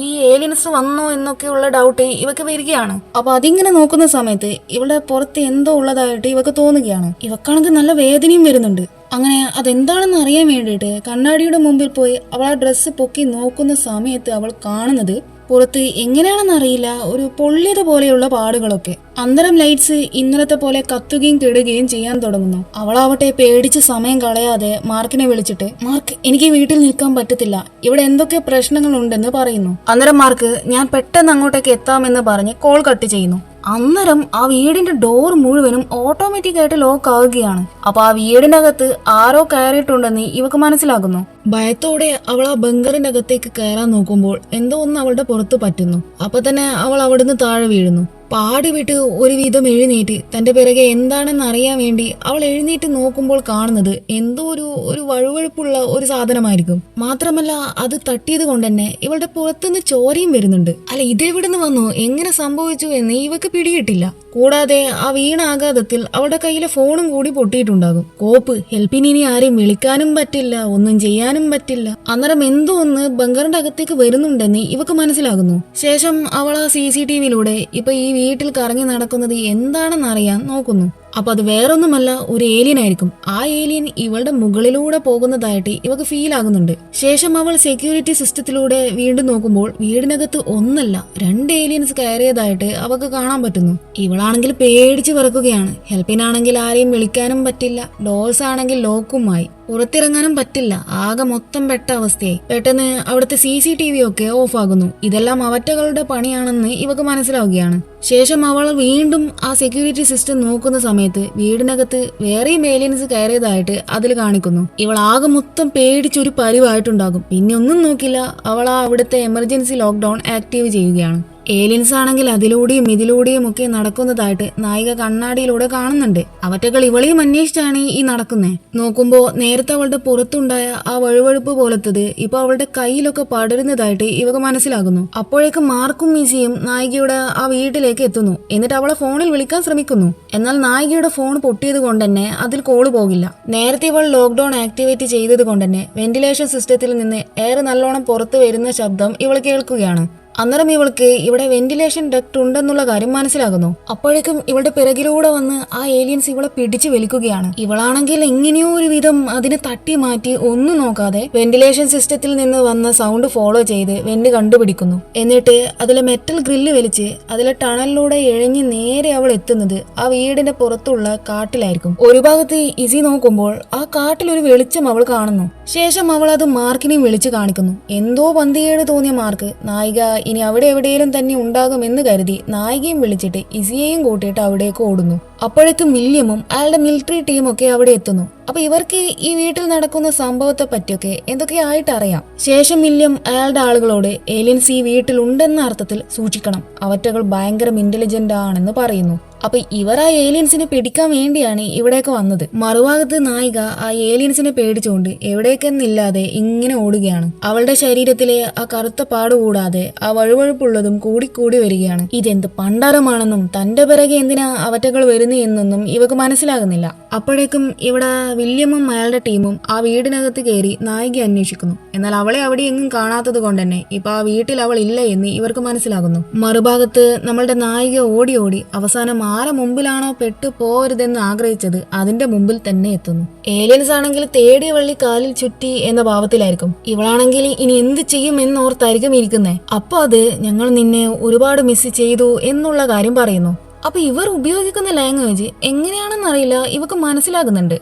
ഈ ഏലിയൻസ് വന്നോ എന്നൊക്കെയുള്ള ഡൗട്ട് ഇവക്ക് വരികയാണ്. അപ്പൊ അതിങ്ങനെ നോക്കുന്ന സമയത്ത് ഇവളുടെ പുറത്ത് എന്തോ ഉള്ളതായിട്ട് ഇവക്ക് തോന്നുകയാണ്. ഇവക്കാണെങ്കിൽ നല്ല വേദനയും വരുന്നുണ്ട്. അങ്ങനെ അതെന്താണെന്ന് അറിയാൻ വേണ്ടിയിട്ട് കണ്ണാടിയുടെ മുമ്പിൽ പോയി അവൾ ആ ഡ്രസ്സ് പൊക്കി നോക്കുന്ന സമയത്ത് അവൾ കാണുന്നത് പുറത്ത് എങ്ങനെയാണെന്നറിയില്ല ഒരു പൊള്ളിയത് പോലെയുള്ള പാടുകളൊക്കെ. അന്തരം ലൈറ്റ്സ് ഇന്നലത്തെ പോലെ കത്തുകയും കെടുകയും ചെയ്യാൻ തുടങ്ങുന്നു. അവളാവട്ടെ പേടിച്ച് സമയം കളയാതെ മാർക്കിനെ വിളിച്ചിട്ട്, മാർക്ക്, എനിക്ക് വീട്ടിൽ നിൽക്കാൻ പറ്റത്തില്ല, ഇവിടെ എന്തൊക്കെ പ്രശ്നങ്ങൾ ഉണ്ടെന്ന് പറയുന്നു. അന്നേരം മാർക്ക്, ഞാൻ പെട്ടെന്ന് അങ്ങോട്ടേക്ക് എത്താമെന്ന് പറഞ്ഞ് കോൾ കട്ട് ചെയ്യുന്നു. അന്നേരം ആ വീടിന്റെ ഡോർ മുഴുവനും ഓട്ടോമാറ്റിക് ആയിട്ട് ലോക്ക് ആവുകയാണ്. അപ്പൊ ആ വീടിനകത്ത് ആരോ കയറിയിട്ടുണ്ടെന്ന് ഇവക്ക് മനസ്സിലാകുന്നു. ഭയത്തോടെ അവൾ ആ ബങ്കറിന്റെ അകത്തേക്ക് കയറാൻ നോക്കുമ്പോൾ എന്തോ ഒന്ന് അവളുടെ പുറത്ത് പറ്റുന്നു. അപ്പൊ തന്നെ അവൾ അവിടുന്ന് താഴെ വീഴുന്നു. പാടി വിട്ട് ഒരുവിധം എഴുന്നേറ്റ് തന്റെ പിറകെ എന്താണെന്ന് അറിയാൻ വേണ്ടി അവൾ എഴുന്നേറ്റ് നോക്കുമ്പോൾ കാണുന്നത് എന്തോ ഒരു വഴുവഴുപ്പുള്ള ഒരു സാധനമായിരിക്കും. മാത്രമല്ല അത് തട്ടിയത് കൊണ്ട് തന്നെ ഇവളുടെ പുറത്തുനിന്ന് ചോരയും വരുന്നുണ്ട്. അല്ല, ഇതെവിടുന്ന് വന്നു, എങ്ങനെ സംഭവിച്ചു എന്ന് ഇവക്ക് പിടികിട്ടില്ല. കൂടാതെ ആ വീണ ആഘാതത്തിൽ അവളുടെ കയ്യിലെ ഫോണും കൂടി പൊട്ടിയിട്ടുണ്ടാകും. കോപ്പ്, ഹെൽപ്പിന് ഇനി ആരെയും വിളിക്കാനും പറ്റില്ല, ഒന്നും ചെയ്യാനും പറ്റില്ല. അന്നേരം എന്തോ ഒന്ന് ബങ്കറിന്റെ അകത്തേക്ക് വരുന്നുണ്ടെന്ന് ഇവക്ക് മനസ്സിലാകുന്നു. ശേഷം അവൾ ആ CCTVയിലൂടെ ഇപ്പൊ ഈ വീട്ടിൽ കറങ്ങി നടക്കുന്നത് എന്താണെന്ന് അറിയാൻ നോക്കുന്നു. അപ്പൊ അത് വേറൊന്നുമല്ല, ഒരു ഏലിയൻ ആയിരിക്കും. ആ ഏലിയൻ ഇവളുടെ മുകളിലൂടെ പോകുന്നതായിട്ട് ഇവക്ക് ഫീൽ ആകുന്നുണ്ട്. ശേഷം അവൾ സെക്യൂരിറ്റി സിസ്റ്റത്തിലൂടെ വീണ്ടും നോക്കുമ്പോൾ വീടിനകത്ത് ഒന്നല്ല 2 ഏലിയൻസ് കയറിയതായിട്ട് അവക്ക് കാണാൻ പറ്റുന്നു. ഇവളാണെങ്കിൽ പേടിച്ച് വിറക്കുകയാണ്. ഹെൽപ്പിനാണെങ്കിൽ ആരെയും വിളിക്കാനും പറ്റില്ല, ഡോർസ് ആണെങ്കിൽ ലോക്കുമായി, പുറത്തിറങ്ങാനും പറ്റില്ല. ആകെ മൊത്തം പെട്ട അവസ്ഥയായി. പെട്ടെന്ന് അവിടുത്തെ CCTV ഒക്കെ ഓഫ് ആകുന്നു. ഇതെല്ലാം അവറ്റകളുടെ പണിയാണെന്ന് ഇവക്ക് മനസ്സിലാവുകയാണ്. ശേഷം അവൾ വീണ്ടും ആ സെക്യൂരിറ്റി സിസ്റ്റം നോക്കുന്ന സമയത്ത് വീടിനകത്ത് വേറെയും ഏലിയൻസ് കയറിയതായിട്ട് അതിൽ കാണിക്കുന്നു. ഇവൾ ആകെ മൊത്തം പേടിച്ചൊരു പരിവായിട്ടുണ്ടാകും. പിന്നെ ഒന്നും നോക്കില്ല, അവൾ ആ അവിടുത്തെ എമർജൻസി ലോക്ക്ഡൌൺ ആക്റ്റീവ് ചെയ്യുകയാണ്. ഏലിയൻസ് ആണെങ്കിൽ അതിലൂടെയും ഇതിലൂടെയും ഒക്കെ നടക്കുന്നതായിട്ട് നായിക കണ്ണാടിയിലൂടെ കാണുന്നുണ്ട്. അവറ്റകൾ ഇവളെയും അന്വേഷിച്ചാണ് ഈ നടക്കുന്നേ. നോക്കുമ്പോ നേരത്തെ അവളുടെ പുറത്തുണ്ടായ ആ വഴുവഴുപ്പ് പോലത്തത് ഇപ്പൊ അവളുടെ കയ്യിലൊക്കെ പടരുന്നതായിട്ട് ഇവക്ക് മനസ്സിലാകുന്നു. അപ്പോഴേക്കും മാർക്കും മിസിയും നായികയുടെ ആ വീട്ടിലേക്ക് എത്തുന്നു. എന്നിട്ട് അവളെ ഫോണിൽ വിളിക്കാൻ ശ്രമിക്കുന്നു. എന്നാൽ നായികയുടെ ഫോൺ പൊട്ടിയത് കൊണ്ട് തന്നെ അതിൽ കോള് പോകില്ല. നേരത്തെ ഇവൾ ലോക്ക്ഡൌൺ ആക്ടിവേറ്റ് ചെയ്തത് കൊണ്ട് തന്നെ വെന്റിലേഷൻ സിസ്റ്റത്തിൽ നിന്ന് എയർ നല്ലോണം പുറത്തു വരുന്ന ശബ്ദം ഇവൾ കേൾക്കുകയാണ്. അന്നേരം ഇവൾക്ക് ഇവിടെ വെന്റിലേഷൻ ഡക്ട് ഉണ്ടെന്നുള്ള കാര്യം മനസ്സിലാകുന്നു. അപ്പോഴേക്കും ഇവളുടെ പിറകിലൂടെ വന്ന് ആ ഏലിയൻസ് ഇവളെ പിടിച്ചു വലിക്കുകയാണ്. ഇവളാണെങ്കിൽ എങ്ങനെയോ ഒരു വിധം അതിനെ തട്ടി മാറ്റി ഒന്നും നോക്കാതെ വെന്റിലേഷൻ സിസ്റ്റത്തിൽ നിന്ന് വന്ന സൗണ്ട് ഫോളോ ചെയ്ത് വെന്റ് കണ്ടുപിടിക്കുന്നു. എന്നിട്ട് അതിലെ മെറ്റൽ ഗ്രില്ല് വലിച്ച് അതിലെ ടണലിലൂടെ ഇഴഞ്ഞ് നേരെ അവൾ എത്തുന്നത് ആ വീടിന്റെ പുറത്തുള്ള കാട്ടിലായിരിക്കും. ഒരു ഭാഗത്ത് ഇസി നോക്കുമ്പോൾ ആ കാട്ടിൽ ഒരു വെളിച്ചം അവൾ കാണുന്നു. ശേഷം അവൾ അത് മാർക്കിനെയും വിളിച്ചു കാണിക്കുന്നു. എന്തോ പന്തികേട് തോന്നിയ മാർക്ക് നായിക ഇനി അവിടെ എവിടെയെങ്കിലും തന്നെ ഉണ്ടാകുമെന്ന് കരുതി നായികയും വിളിച്ചിട്ട് ഇസിയെയും കൂട്ടിയിട്ട് അവിടേക്ക് ഓടുന്നു. അപ്പോഴേക്കും വില്യമും അയാളുടെ മിലിറ്ററി ടീമും ഒക്കെ അവിടെ എത്തുന്നു. അപ്പൊ ഇവർക്ക് ഈ വീട്ടിൽ നടക്കുന്ന സംഭവത്തെ പറ്റിയൊക്കെ എന്തൊക്കെയായിട്ട് അറിയാം. ശേഷം വില്യം അയാളുടെ ആളുകളോട് ഏലിയൻസ് ഈ വീട്ടിൽ ഉണ്ടെന്ന അർത്ഥത്തിൽ സൂക്ഷിക്കണം, അവറ്റകൾ ഭയങ്കര ഇന്റലിജന്റ് ആണെന്ന് പറയുന്നു. അപ്പൊ ഇവർ ആ ഏലിയൻസിനെ പിടിക്കാൻ വേണ്ടിയാണ് ഇവിടേക്ക് വന്നത്. മറുഭാഗത്ത് നായിക ആ ഏലിയൻസിനെ പേടിച്ചുകൊണ്ട് എവിടേക്കെന്നില്ലാതെ ഇങ്ങനെ ഓടുകയാണ്. അവളുടെ ശരീരത്തിലെ ആ കറുത്ത പാട് കൂടാതെ ആ വഴുവഴുപ്പുള്ളതും കൂടിക്കൂടി വരികയാണ്. ഇതെന്ത് പണ്ടാരമാണെന്നും തന്റെ പിറകെ എന്തിനാ അവറ്റകൾ വരുന്നു എന്നൊന്നും ഇവക്ക് മനസ്സിലാകുന്നില്ല. അപ്പോഴേക്കും ഇവിടെ വില്യമും അയാളുടെ ടീമും ആ വീടിനകത്ത് കയറി നായിക അന്വേഷിക്കുന്നു. എന്നാൽ അവളെ അവിടെ എങ്ങും കാണാത്തത് കൊണ്ട് തന്നെ ഇപ്പൊ ആ വീട്ടിൽ അവൾ ഇല്ല എന്ന് ഇവർക്ക് മനസ്സിലാകുന്നു. മറുഭാഗത്ത് നമ്മളുടെ നായിക ഓടി ഓടി അവസാനം ആരെ മുമ്പിലാണോ പെട്ടു പോരുതെന്ന് ആഗ്രഹിച്ചത് അതിന്റെ മുമ്പിൽ തന്നെ എത്തുന്നു. ഏലിയൻസ് ആണെങ്കിൽ തേടിയ വള്ളി കാലിൽ ചുറ്റി എന്ന ഭാവത്തിലായിരിക്കും. ഇവളാണെങ്കിൽ ഇനി എന്ത് ചെയ്യും എന്നോർത്തായിരിക്കും ഇരിക്കുന്നേ. അപ്പൊ അത് ഞങ്ങൾ നിന്നെ ഒരുപാട് മിസ് ചെയ്തു എന്നുള്ള കാര്യം പറയുന്നു. അപ്പൊ ഇവർ ഉപയോഗിക്കുന്ന ലാംഗ്വേജ് എങ്ങനെയാണെന്നറിയില്ല, ഇവക്ക് മനസ്സിലാകുന്നുണ്ട്.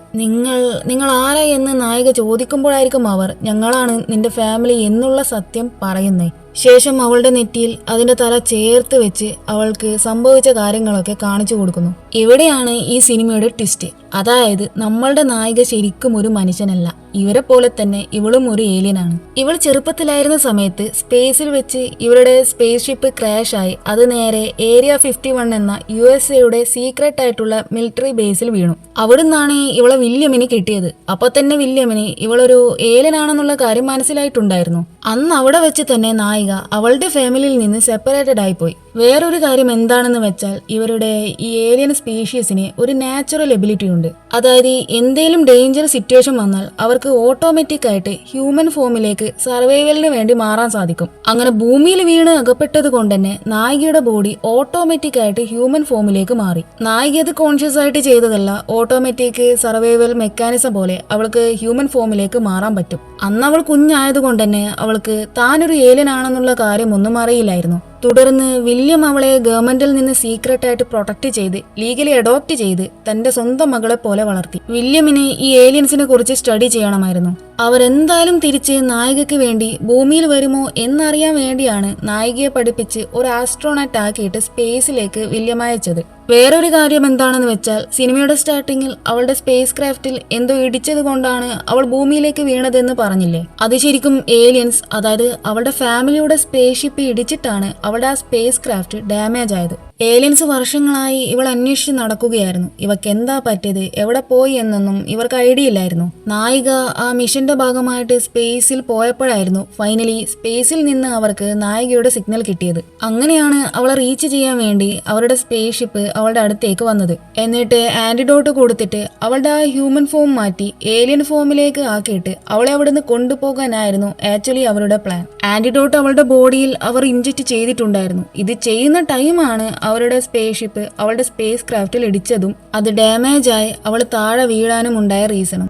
നിങ്ങൾ ആരാ എന്ന് നായിക ചോദിക്കുമ്പോഴായിരിക്കും അവർ ഞങ്ങളാണ് നിന്റെ ഫാമിലി എന്നുള്ള സത്യം പറയുന്നേ. ശേഷം അവളുടെ നെറ്റിയിൽ അതിന്റെ തല ചേർത്ത് വെച്ച് അവൾക്ക് സംഭവിച്ച കാര്യങ്ങളൊക്കെ കാണിച്ചു കൊടുക്കുന്നു. ഇവിടെയാണ് ഈ സിനിമയുടെ ട്വിസ്റ്റ്. അതായത് നമ്മളുടെ നായിക ശരിക്കും ഒരു മനുഷ്യനല്ല, ഇവരെ പോലെ തന്നെ ഇവളും ഒരു ഏലിയനാണ്. ഇവൾ ചെറുപ്പത്തിലായിരുന്ന സമയത്ത് സ്പേസിൽ വെച്ച് ഇവരുടെ സ്പേസ് ഷിപ്പ് ക്രാഷ് ആയി അത് നേരെ ഏരിയ 51 എന്ന USA സീക്രട്ട് ആയിട്ടുള്ള മിലിറ്ററി ബേസിൽ വീണു. അവിടുന്നാണ് ഇവളെ വില്യമിന് കിട്ടിയത്. അപ്പൊ തന്നെ വില്യമിന് ഇവളൊരു ഏലിയനാണെന്നുള്ള കാര്യം മനസ്സിലായിട്ടുണ്ടായിരുന്നു. അന്ന് അവിടെ വെച്ച് തന്നെ നായിക നായിക അവളുടെ ഫാമിലിയിൽ നിന്ന് സെപ്പറേറ്റഡ് ആയിപ്പോയി. വേറൊരു കാര്യം എന്താണെന്ന് വെച്ചാൽ ഇവരുടെ ഈ ഏലിയൻ സ്പീഷീസിന് ഒരു നാച്ചുറൽ എബിലിറ്റി ഉണ്ട്. അതായത് എന്തേലും ഡേഞ്ചർ സിറ്റുവേഷൻ വന്നാൽ അവർക്ക് ഓട്ടോമാറ്റിക് ആയിട്ട് ഹ്യൂമൻ ഫോമിലേക്ക് സർവൈവലിന് വേണ്ടി മാറാൻ സാധിക്കും. അങ്ങനെ ഭൂമിയിൽ വീണ് അകപ്പെട്ടത് കൊണ്ട് തന്നെ നായികയുടെ ബോഡി ഓട്ടോമാറ്റിക് ആയിട്ട് ഹ്യൂമൻ ഫോമിലേക്ക് മാറി. നായിക അത് കോൺഷ്യസ് ആയിട്ട് ചെയ്തതല്ല, ഓട്ടോമാറ്റിക് സർവൈവൽ മെക്കാനിസം പോലെ അവൾക്ക് ഹ്യൂമൻ ഫോമിലേക്ക് മാറാൻ പറ്റും. അന്ന് അവൾ കുഞ്ഞായതുകൊണ്ട് തന്നെ അവൾക്ക് താനൊരു ഏലിയൻ ആണെന്നുള്ള കാര്യം ഒന്നും അറിയില്ലായിരുന്നു. തുടർന്ന് വില്യം അവളെ ഗവൺമെന്റിൽ നിന്ന് സീക്രട്ട് ആയിട്ട് പ്രൊട്ടക്ട് ചെയ്ത് ലീഗലി അഡോപ്റ്റ് ചെയ്ത് തന്റെ സ്വന്തം മകളെ പോലെ വളർത്തി. വില്യമിന് ഈ ഏലിയൻസിനെ കുറിച്ച് സ്റ്റഡി ചെയ്യണമായിരുന്നു. അവരെന്തായാലും തിരിച്ച് നായികയ്ക്ക് വേണ്ടി ഭൂമിയിൽ വരുമോ എന്നറിയാൻ വേണ്ടിയാണ് നായികയെ പഠിപ്പിച്ച് ഒരു ആസ്ട്രോണറ്റ് ആക്കിയിട്ട് സ്പേസിലേക്ക് വില്യം അയച്ചത്. വേറൊരു കാര്യം എന്താണെന്ന് വെച്ചാൽ സിനിമയുടെ സ്റ്റാർട്ടിങ്ങിൽ അവളുടെ സ്പേസ് ക്രാഫ്റ്റിൽ എന്തോ ഇടിച്ചത് കൊണ്ടാണ് അവൾ ഭൂമിയിലേക്ക് വീണതെന്ന് പറഞ്ഞില്ലേ? അത് ശരിക്കും ഏലിയൻസ്, അതായത് അവളുടെ ഫാമിലിയുടെ സ്പേസ് ഷിപ്പ് ഇടിച്ചിട്ടാണ് അവളുടെ ആ സ്പേസ് ക്രാഫ്റ്റ് ഡാമേജ് ആയത്. ഏലിയൻസ് വർഷങ്ങളായി ഇവൾ അന്വേഷിച്ച് നടക്കുകയായിരുന്നു. ഇവക്ക് എന്താ പറ്റിയത്, എവിടെ പോയി എന്നൊന്നും ഇവർക്ക് ഐഡിയ ഇല്ലായിരുന്നു. നായിക ആ മിഷന്റെ ഭാഗമായിട്ട് സ്പേസിൽ പോയപ്പോഴായിരുന്നു ഫൈനലി സ്പേസിൽ നിന്ന് അവർക്ക് നായികയുടെ സിഗ്നൽ കിട്ടിയത്. അങ്ങനെയാണ് അവളെ റീച്ച് ചെയ്യാൻ വേണ്ടി അവരുടെ സ്പേസ് ഷിപ്പ് അവളുടെ അടുത്തേക്ക് വന്നത്. എന്നിട്ട് ആന്റിഡോട്ട് കൊടുത്തിട്ട് അവളുടെ ആ ഹ്യൂമൻ ഫോം മാറ്റി ഏലിയൻ ഫോമിലേക്ക് ആക്കിയിട്ട് അവളെ അവിടുന്ന് കൊണ്ടുപോകാനായിരുന്നു ആക്ച്വലി അവരുടെ പ്ലാൻ. ആന്റിഡോട്ട് അവളുടെ ബോഡിയിൽ അവർ ഇഞ്ചക്ട് ചെയ്തിട്ടുണ്ടായിരുന്നു. ഇത് ചെയ്യുന്ന ടൈമാണ് അവരുടെ സ്പേസ് ഷിപ്പ് അവളുടെ സ്പേസ് ക്രാഫ്റ്റിൽ ഇടിച്ചതും അത് ഡാമേജ് ആയി അവൾ താഴെ വീഴാനും ഉണ്ടായ റീസണും.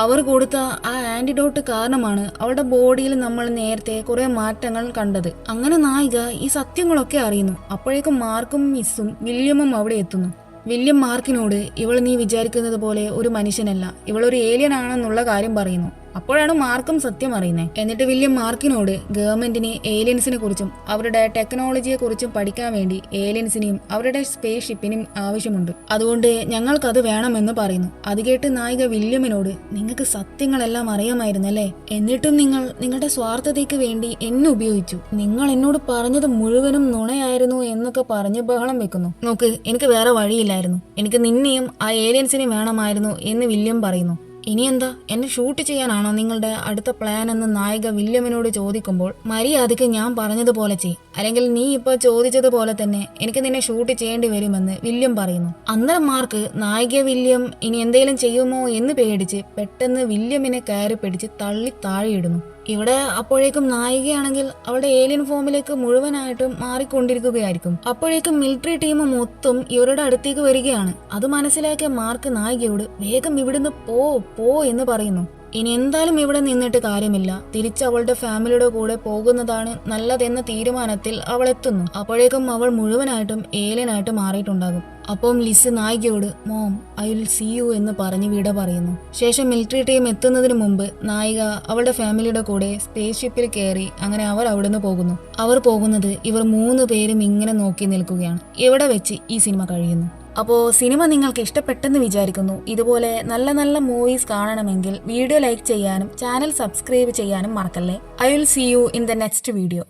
അവർ കൊടുത്ത ആ ആന്റിഡോട്ട് കാരണമാണ് അവളുടെ ബോഡിയിൽ നമ്മൾ നേരത്തെ കുറെ മാറ്റങ്ങൾ കണ്ടത്. അങ്ങനെ നായിക ഈ സത്യങ്ങളൊക്കെ അറിയുന്നു. അപ്പോഴേക്കും മാർക്കും മിസ്സും വില്യമും അവിടെ എത്തുന്നു. വില്യം മാർക്കിനോട് ഇവൾ നീ വിചാരിക്കുന്നത് പോലെ ഒരു മനുഷ്യനല്ല, ഇവളൊരു ഏലിയൻ ആണെന്നുള്ള കാര്യം പറയുന്നു. അപ്പോഴാണ് മാർക്കും സത്യം അറിയുന്നത്. എന്നിട്ട് വില്യം മാർക്കിനോട് ഗവൺമെന്റിന് ഏലിയൻസിനെ കുറിച്ചും അവരുടെ ടെക്നോളജിയെ കുറിച്ചും പഠിക്കാൻ വേണ്ടി ഏലിയൻസിനെയും അവരുടെ സ്പേസ് ഷിപ്പിനെയും ആവശ്യമുണ്ട്, അതുകൊണ്ട് ഞങ്ങൾക്കത് വേണമെന്ന് പറയുന്നു. അത് കേട്ട് നായിക വില്യമിനോട് നിങ്ങൾക്ക് സത്യങ്ങളെല്ലാം അറിയാമായിരുന്നല്ലേ, എന്നിട്ടും നിങ്ങൾ നിങ്ങളുടെ സ്വാർത്ഥതയ്ക്ക് വേണ്ടി എന്നെ ഉപയോഗിച്ചു, നിങ്ങൾ എന്നോട് പറഞ്ഞത് മുഴുവനും നുണയായിരുന്നു എന്നൊക്കെ പറഞ്ഞ് ബഹളം വെക്കുന്നു. നോക്ക്, എനിക്ക് വേറെ വഴിയില്ലായിരുന്നു, എനിക്ക് നിന്നെയും ആ ഏലിയൻസിനെയും വേണമായിരുന്നു എന്ന് വില്യം പറയുന്നു. ഇനിയെന്താ, എന്നെ ഷൂട്ട് ചെയ്യാനാണോ നിങ്ങളുടെ അടുത്ത പ്ലാൻ എന്ന് നായിക വില്യമിനോട് ചോദിക്കുമ്പോൾ മര്യാദയ്ക്ക് ഞാൻ പറഞ്ഞതുപോലെ ചെയ്യും, അല്ലെങ്കിൽ നീ ഇപ്പൊ ചോദിച്ചതുപോലെ തന്നെ എനിക്ക് നിന്നെ ഷൂട്ട് ചെയ്യേണ്ടി വരുമെന്ന് വില്യം പറയുന്നു. അന്നേരം മാർക്ക് നായിക വില്യം ഇനി എന്തെങ്കിലും ചെയ്യുമോ എന്ന് പേടിച്ച് പെട്ടെന്ന് വില്യമിനെ കയറി പിടിച്ച് തള്ളി താഴെയിടുന്നു. ഇവിടെ അപ്പോഴേക്കും നായികയാണെങ്കിൽ അവളുടെ ഏലിയൻ ഫോമിലേക്ക് മുഴുവനായിട്ടും മാറിക്കൊണ്ടിരിക്കുകയായിരിക്കും. അപ്പോഴേക്കും മിലിറ്ററി ടീം മൊത്തം ഇവരുടെ അടുത്തേക്ക് വരികയാണ്. അത് മനസ്സിലാക്കിയ മാർക്ക് നായികയോട് വേഗം ഇവിടുന്ന് പോ എന്ന് പറയുന്നു. ഇനി എന്തായാലും ഇവിടെ നിന്നിട്ട് കാര്യമില്ല, തിരിച്ച് അവളുടെ ഫാമിലിയുടെ കൂടെ പോകുന്നതാണ് നല്ലതെന്ന തീരുമാനത്തിൽ അവൾ എത്തുന്നു. അപ്പോഴേക്കും അവൾ മുഴുവനായിട്ടും ഏലിയനായിട്ട് മാറിയിട്ടുണ്ടാകും. അപ്പം ലിസ് നായികയോട് mom I will see you എന്ന് പറഞ്ഞ് വിട പറയുന്നു. ശേഷം മിലിറ്ററി ടീം എത്തുന്നതിന് മുമ്പ് നായിക അവളുടെ ഫാമിലിയുടെ കൂടെ സ്പേസ് ഷിപ്പിൽ കയറി അങ്ങനെ അവർ അവിടുന്ന് പോകുന്നു. അവർ പോകുന്നത് ഇവർ 3 പേരും ഇങ്ങനെ നോക്കി നിൽക്കുകയാണ്. ഇവിടെ വെച്ച് ഈ സിനിമ കഴിയുന്നു. അപ്പോൾ സിനിമ നിങ്ങൾക്ക് ഇഷ്ടപ്പെട്ടെന്ന് വിചാരിക്കുന്നു. ഇതുപോലെ നല്ല നല്ല മൂവീസ് കാണണമെങ്കിൽ വീഡിയോ ലൈക്ക് ചെയ്യാനും ചാനൽ സബ്സ്ക്രൈബ് ചെയ്യാനും മറക്കല്ലേ. I will see you in the next video.